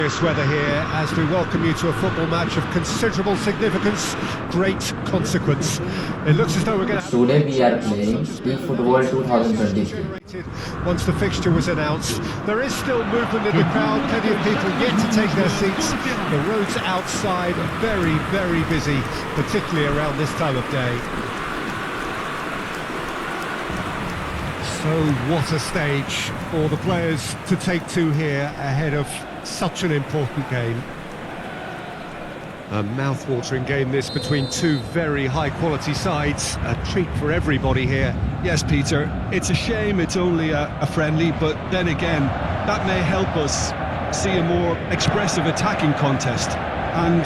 Weather here as we welcome you to a football match of considerable significance, great consequence. It looks as though we're going to... Today we are playing eFootball 2023. Once the fixture was announced, there is still movement in the crowd, plenty of people yet to take their seats. The roads outside are very, very busy, particularly around this time of day. So what a stage for the players to take to here ahead of such an important game. A mouth-watering game this between two very high-quality sides. A treat for everybody here. Yes, Peter, it's a shame it's only a friendly, but then again, that may help us see a more expressive attacking contest. And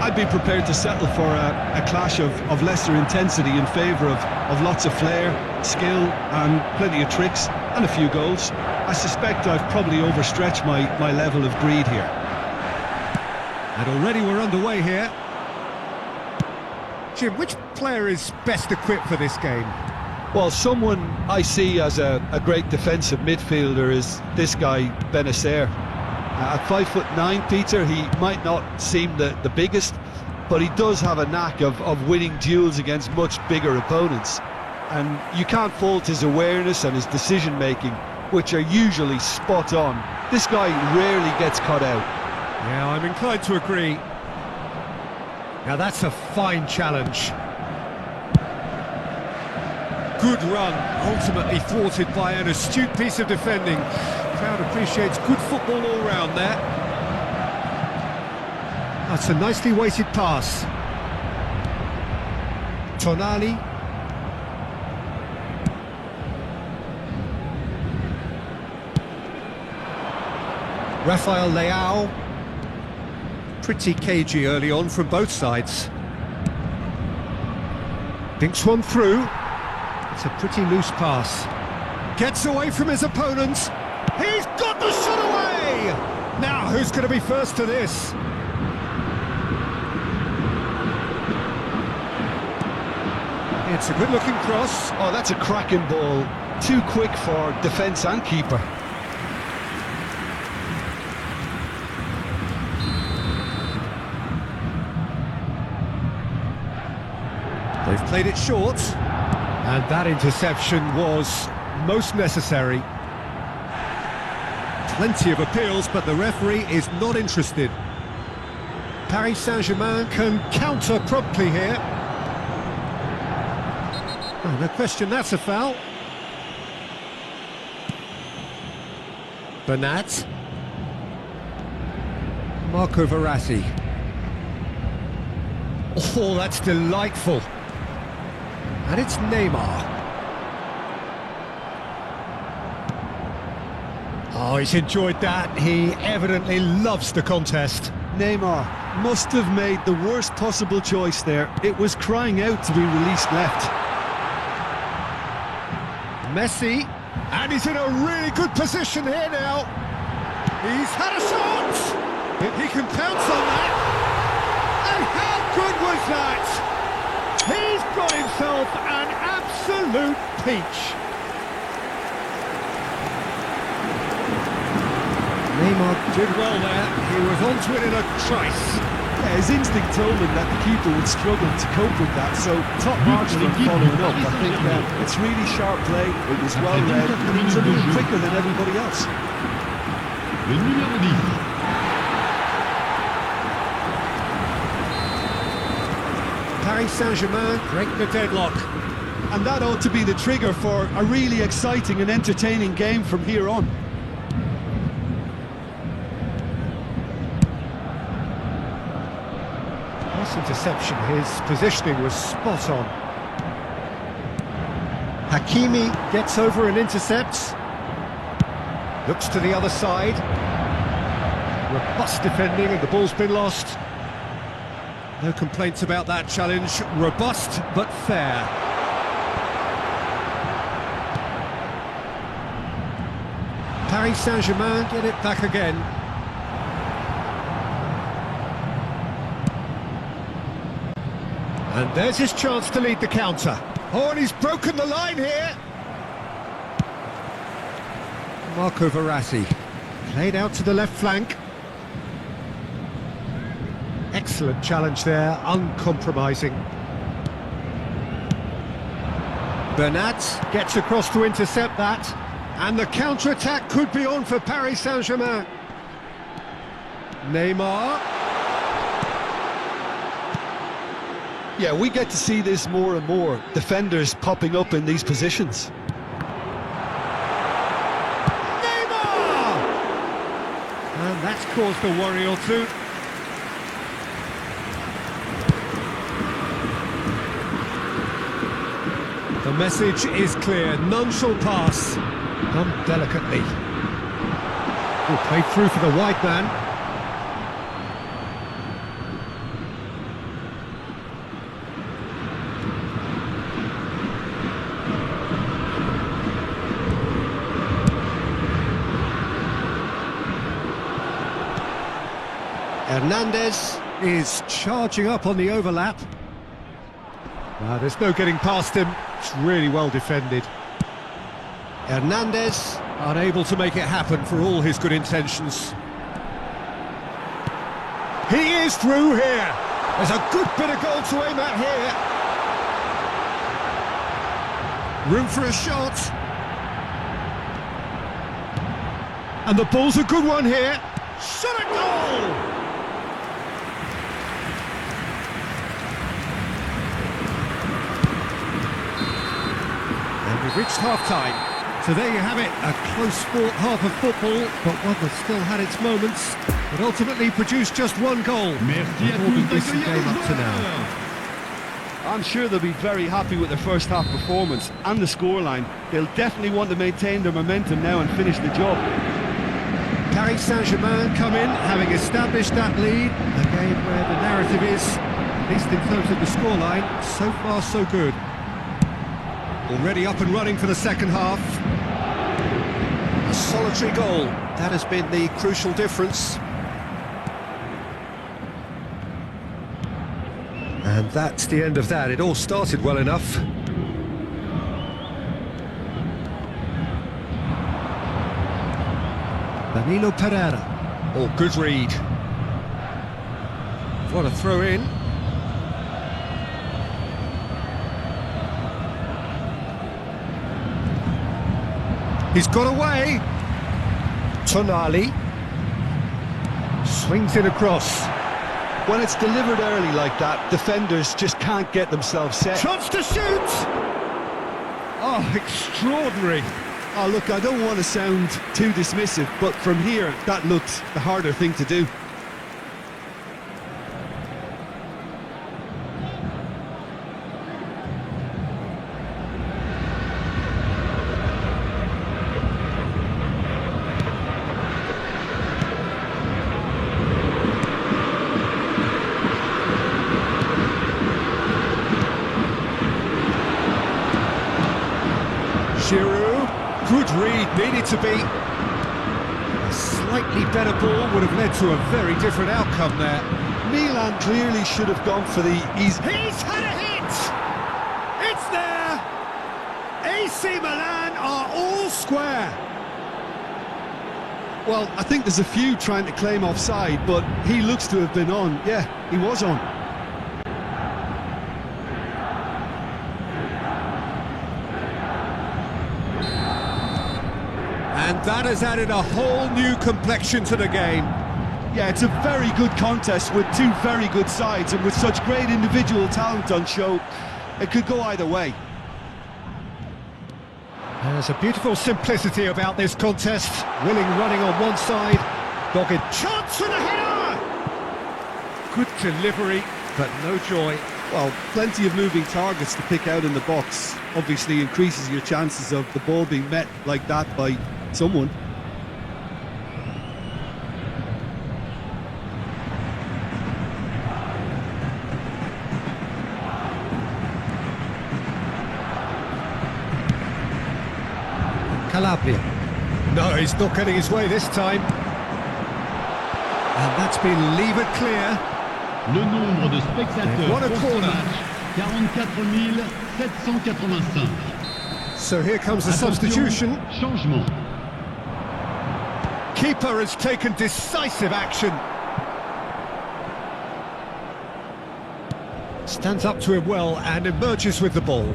I'd be prepared to settle for a clash of lesser intensity in favour of lots of flair, skill and plenty of tricks and a few goals. I suspect I've probably overstretched my level of greed here. And already we're underway here. Jim, which player is best equipped for this game? Well, someone I see as a great defensive midfielder is this guy, Benacer. At 5'9", Peter, he might not seem the biggest, but he does have a knack of winning duels against much bigger opponents. And you can't fault his awareness and his decision-making, which are usually spot on. This guy rarely gets caught out. Yeah, I'm inclined to agree. Now that's a fine challenge. Good run, ultimately thwarted by an astute piece of defending. Crowd appreciates good football all round there. That's a nicely weighted pass. Tonali. Rafael Leao. Pretty cagey early on from both sides. Dinks one through. It's a pretty loose pass. Gets away from his opponents. He's got the shot away! Now, who's going to be first to this? It's a good-looking cross. Oh, that's a cracking ball. Too quick for defence and keeper. They've played it short. And that interception was most necessary. Plenty of appeals, but the referee is not interested. Paris Saint-Germain can counter promptly here. Oh, no question, that's a foul. Bernat. Marco Verratti. Oh, that's delightful. And it's Neymar. Oh, he's enjoyed that. He evidently loves the contest. Neymar must have made the worst possible choice there. It was crying out to be released left. Messi, and he's in a really good position here now. He's had a shot. He can pounce on that. And how good was that? He's got himself an absolute peach. Neymar did well there. He was onto it in a trice. Yeah, his instinct told him that the keeper would struggle to cope with that, so top marks for following up. I think it's really sharp play, it was well read, and he was a little quicker than everybody else. Paris Saint-Germain break the deadlock. And that ought to be the trigger for a really exciting and entertaining game from here on. Nice interception, his positioning was spot on. Hakimi gets over and intercepts. Looks to the other side. Robust defending and the ball's been lost. No complaints about that challenge. Robust but fair. Paris Saint-Germain get it back again. And there's his chance to lead the counter. Oh, and he's broken the line here. Marco Verratti. Played out to the left flank. Excellent challenge there, uncompromising. Bernat gets across to intercept that, and the counter-attack could be on for Paris Saint-Germain. Neymar. Yeah, we get to see this more and more. Defenders popping up in these positions. Neymar! And that's caused a worry or two. The message is clear, none shall pass. Done delicately. Oh, played through for the wide man. Hernandez is charging up on the overlap. There's no getting past him. It's really well defended. Hernandez unable to make it happen for all his good intentions. He is through here. There's a good bit of goal to aim at here. Room for a shot. And the ball's a good one here. Shot a goal! We've reached half-time, so there you have it, a close-fought half of football, but one that still had its moments, but ultimately produced just one goal. More than decent game up to now. I'm sure they'll be very happy with their first half performance and the scoreline. They'll definitely want to maintain their momentum now and finish the job. Paris Saint-Germain come in, having established that lead, a game where the narrative is, at least in terms of the scoreline, so far so good. Already up and running for the second half. A solitary goal, that has been the crucial difference. And that's the end of that. It all started well enough. Danilo Pereira. Oh, good read. What a throw in. He's got away. Tonali swings it across. When it's delivered early like that, defenders just can't get themselves set. Chance to shoot! Oh, extraordinary. Oh, look, I don't want to sound too dismissive, but from here, that looked the harder thing to do. Giroud, good read, needed to be. A slightly better ball would have led to a very different outcome there. Milan clearly should have gone for the easy... He's had a hit! It's there! AC Milan are all square. Well, I think there's a few trying to claim offside, but he looks to have been on. Yeah, he was on. And that has added a whole new complexion to the game. Yeah, it's a very good contest with two very good sides, and with such great individual talent on show, it could go either way. There's a beautiful simplicity about this contest. Willing running on one side, dogged chance for the header! Good delivery, but no joy. Well, plenty of moving targets to pick out in the box. Obviously increases your chances of the ball being met like that by someone. Calabria. No, he's not getting his way this time. And that's been levered clear. Le nombre de spectateurs What a pour ce corner. match, 44 785. So here comes the Attention, substitution. changement. Keeper has taken decisive action. Stands up to him well and emerges with the ball.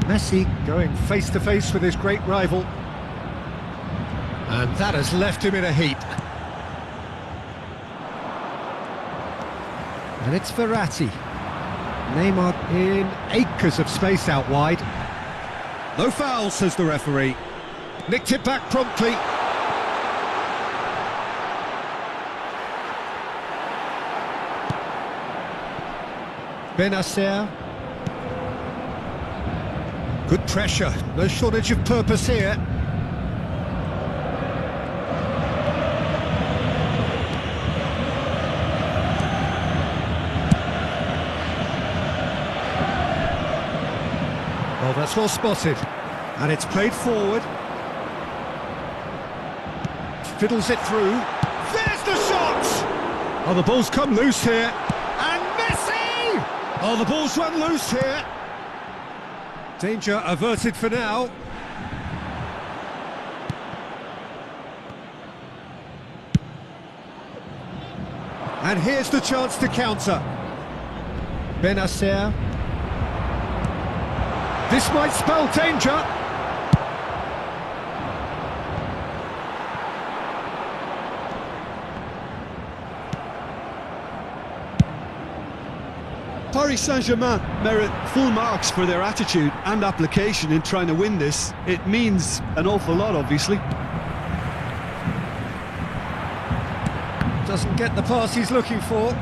Messi going face to face with his great rival. And that has left him in a heap. And it's Verratti. Neymar in acres of space out wide. No foul, says the referee. Nicked it back promptly. Benacer. Good pressure, no shortage of purpose here. Well, that's well spotted. And it's played forward. Fiddles it through. There's the shot! Oh, the ball's come loose here. And Messi! Oh, the ball's run loose here. Danger averted for now. And here's the chance to counter. Benacer. This might spell danger. Paris Saint-Germain merit full marks for their attitude and application in trying to win this. It means an awful lot, obviously. Doesn't get the pass he's looking for.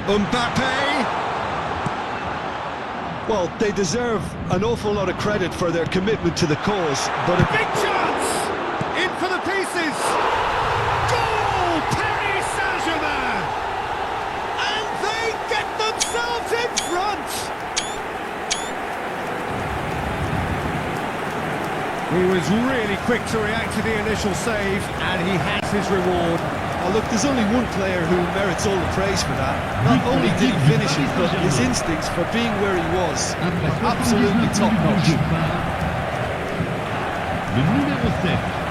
Mbappe! Well, they deserve an awful lot of credit for their commitment to the cause, but a Big chance! In for the pieces! Goal! Paris Saint-Germain! And they get themselves in front! He was really quick to react to the initial save, and he has his reward. Oh, look, there's only one player who merits all the praise for that. Not only did he finish it, but his instincts for being where he was were absolutely top-notch. Le numéro 7.